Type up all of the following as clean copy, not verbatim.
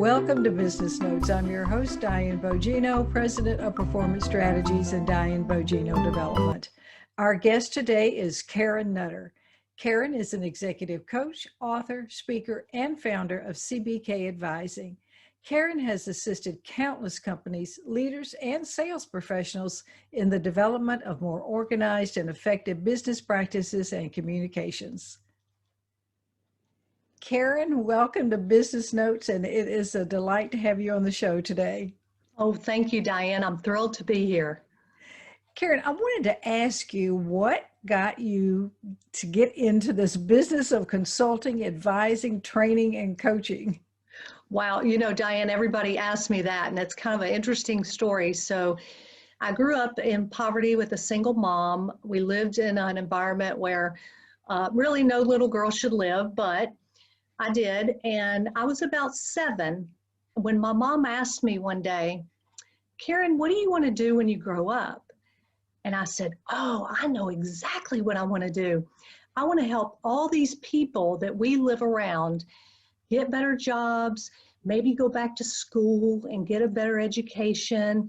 Welcome to Business Notes. I'm your host, Diane Bogino, President of Performance Strategies and Diane Bogino Development. Our guest today is Karen Nutter. Karen is an executive coach, author, speaker, and founder of CBK Advising. Karen has assisted countless companies, leaders, and sales professionals in the development of more organized and effective business practices and communications. Karen, welcome to Business Notes, and it is a delight to have you on the show today. Oh, thank you, Diane. I'm thrilled to be here. Karen, I wanted to ask you what got you to get into this business of consulting, advising, training, and coaching? Wow, Diane, everybody asks me that, and it's kind of an interesting story. So I grew up in poverty with a single mom. We lived in an environment where really no little girl should live, but I did. And I was about 7 when my mom asked me one day, Karen, what do you want to do when you grow up? And I said, oh, I know exactly what I want to do. I want to help all these people that we live around get better jobs, maybe go back to school and get a better education,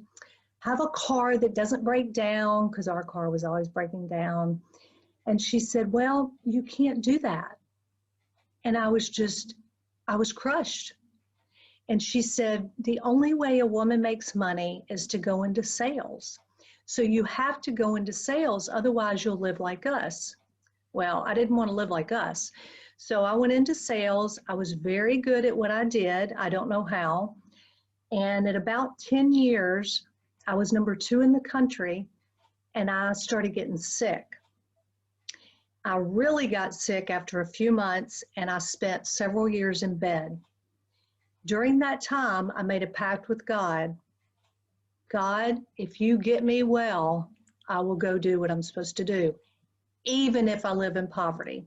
have a car that doesn't break down, because our car was always breaking down. And she said, well, you can't do that. And I was crushed. And she said, the only way a woman makes money is to go into sales. So you have to go into sales, otherwise you'll live like us. Well, I didn't want to live like us. So I went into sales. I was very good at what I did. I don't know how. And at about 10 years, I was number 2 in the country, and I started getting sick. I really got sick after a few months, and I spent several years in bed. During that time, I made a pact with God. God, if you get me well, I will go do what I'm supposed to do, even if I live in poverty.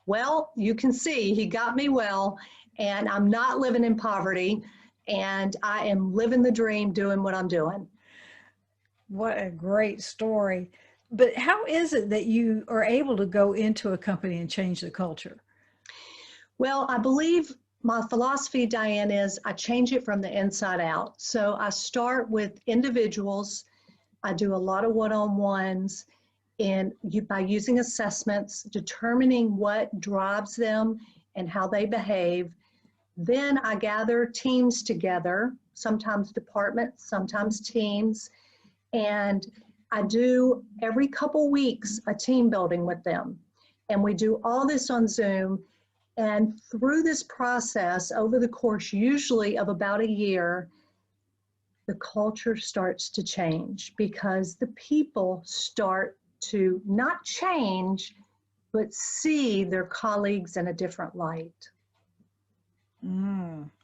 Well, you can see he got me well, and I'm not living in poverty, and I am living the dream doing what I'm doing. What a great story. But how is it that you are able to go into a company and change the culture? Well, I believe my philosophy, Diane, is I change it from the inside out. So I start with individuals. I do a lot of one-on-ones. And by using assessments, determining what drives them and how they behave. Then I gather teams together, sometimes departments, sometimes teams, and I do every couple weeks a team building with them. And we do all this on Zoom. And through this process, over the course usually of about a year, the culture starts to change because the people start to not change, but see their colleagues in a different light.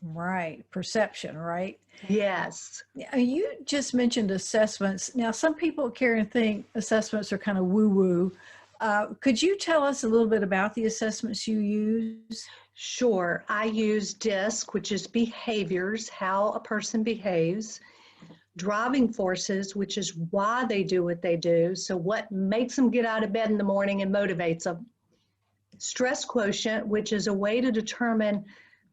Right. Perception, right? Yes. You just mentioned assessments. Now, some people, Karen, think assessments are kind of woo-woo. Could you tell us a little bit about the assessments you use? Sure. I use DISC, which is behaviors, how a person behaves. Driving forces, which is why they do what they do. So what makes them get out of bed in the morning and motivates them. Stress quotient, which is a way to determine,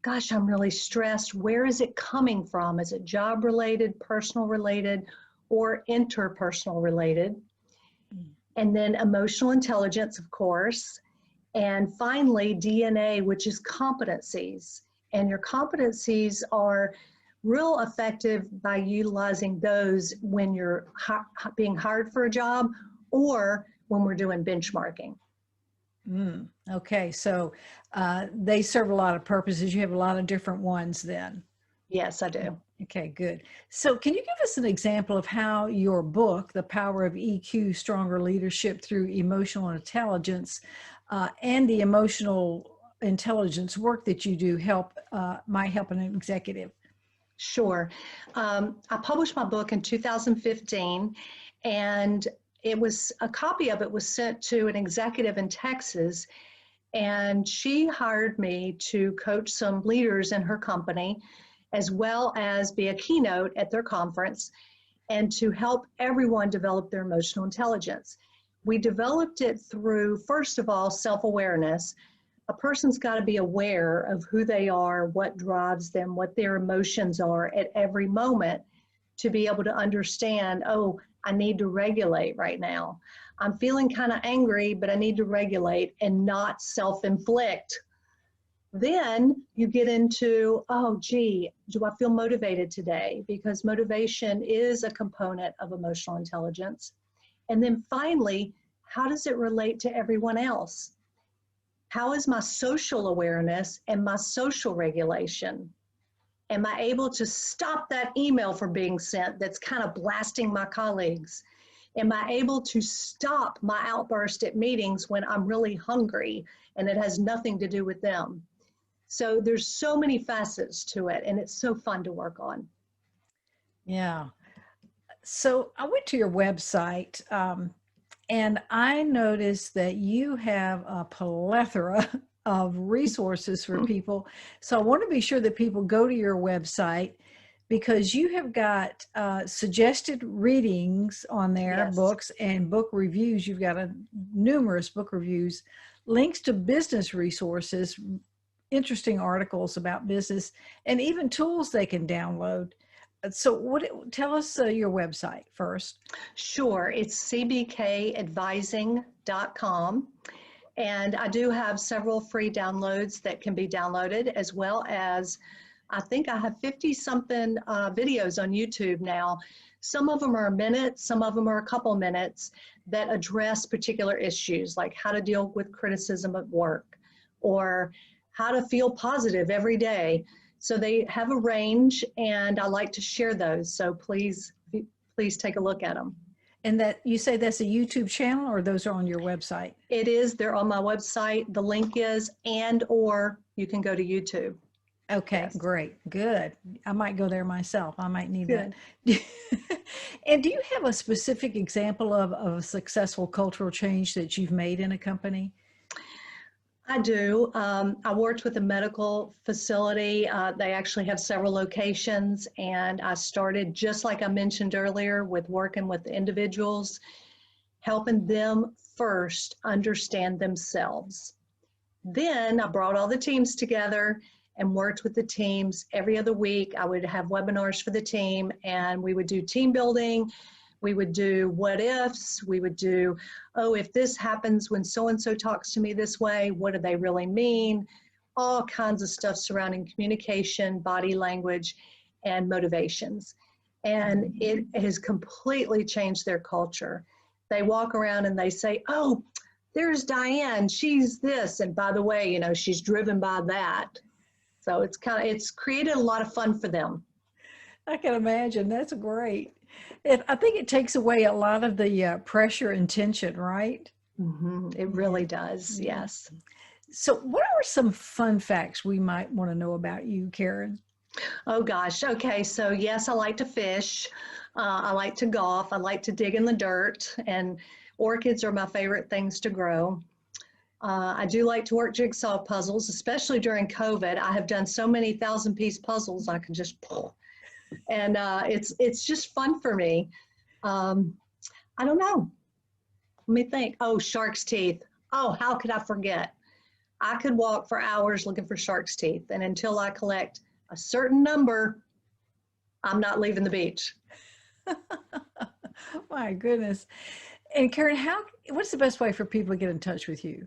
gosh, I'm really stressed. Where is it coming from? Is it job related, personal related, or interpersonal related? And then emotional intelligence, of course. And finally, DNA, which is competencies. And your competencies are real effective by utilizing those when you're being hired for a job or when we're doing benchmarking. Okay, so they serve a lot of purposes. You have a lot of different ones then. Yes, I do. Okay, good. So can you give us an example of how your book, The Power of EQ, Stronger Leadership Through Emotional Intelligence, and the emotional intelligence work that you do might help an executive? Sure. I published my book in 2015, and a copy of it was sent to an executive in Texas, and she hired me to coach some leaders in her company, as well as be a keynote at their conference, and to help everyone develop their emotional intelligence. We developed it through, first of all, self-awareness, a person's got to be aware of who they are, what drives them, what their emotions are at every moment to be able to understand, oh, I need to regulate right now. I'm feeling kind of angry, but I need to regulate and not self-inflict. Then you get into, oh, gee, do I feel motivated today? Because motivation is a component of emotional intelligence. And then finally, how does it relate to everyone else? How is my social awareness and my social regulation? Am I able to stop that email from being sent that's kind of blasting my colleagues? Am I able to stop my outburst at meetings when I'm really hungry and it has nothing to do with them? So there's so many facets to it, and it's so fun to work on. Yeah. So I went to your website, and I noticed that you have a plethora of resources for people. So I want to be sure that people go to your website because you have got suggested readings on there, Yes. books and book reviews. You've got numerous book reviews, links to business resources, interesting articles about business, and even tools they can download. So tell us your website first. Sure, it's cbkadvising.com. And I do have several free downloads that can be downloaded, as well as I think I have 50 something videos on YouTube now. Some of them are a minute, some of them are a couple minutes that address particular issues, like how to deal with criticism at work or how to feel positive every day. So they have a range, and I like to share those. So please take a look at them. And that you say that's a YouTube channel, or those are on your website? It is. They're on my website. The link is, or you can go to YouTube. Okay, Yes. great, good. I might go there myself. I might need Good. that. And do you have a specific example of a successful cultural change that you've made in a company? I do. I worked with a medical facility. They actually have several locations, and I started, just like I mentioned earlier, with working with individuals, helping them first understand themselves. Then I brought all the teams together and worked with the teams every other week. I would have webinars for the team, and we would do team building. We would do what ifs. We would do, oh, if this happens when so-and-so talks to me this way, what do they really mean? All kinds of stuff surrounding communication, body language, and motivations. And it has completely changed their culture. They walk around and they say, oh, there's Diane, she's this. And by the way, you know, she's driven by that. So it's created a lot of fun for them. I can imagine. That's great. I think it takes away a lot of the pressure and tension, right? Mm-hmm. It really does, yes. So what are some fun facts we might want to know about you, Karen? Oh gosh, okay, so yes, I like to fish. I like to golf. I like to dig in the dirt, and orchids are my favorite things to grow. I do like to work jigsaw puzzles, especially during COVID. I have done so many 1,000-piece puzzles I can just pull. And it's just fun for me. I don't know. Let me think. Oh, shark's teeth. Oh, how could I forget? I could walk for hours looking for shark's teeth, and until I collect a certain number, I'm not leaving the beach. My goodness. And Karen, what's the best way for people to get in touch with you?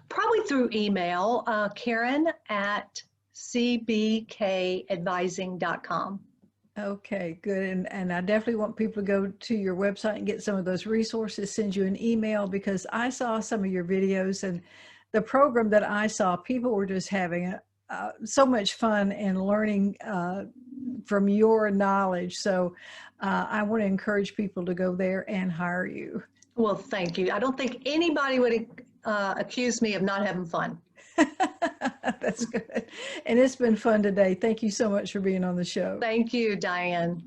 Probably through email, Karen at cbkadvising.com. Okay, good. And I definitely want people to go to your website and get some of those resources, send you an email, because I saw some of your videos, and the program that I saw, people were just having so much fun and learning from your knowledge. So I want to encourage people to go there and hire you. Well, thank you. I don't think anybody would accuse me of not having fun. That's good. And it's been fun today. Thank you so much for being on the show. Thank you, Diane.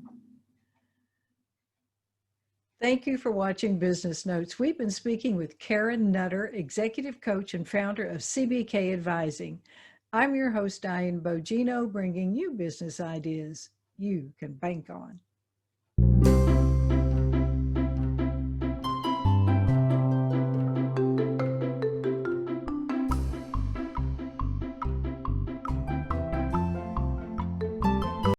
Thank you for watching Business Notes. We've been speaking with Karen Nutter, Executive Coach and founder of CBK Advising. I'm your host, Diane Bogino, bringing you business ideas you can bank on.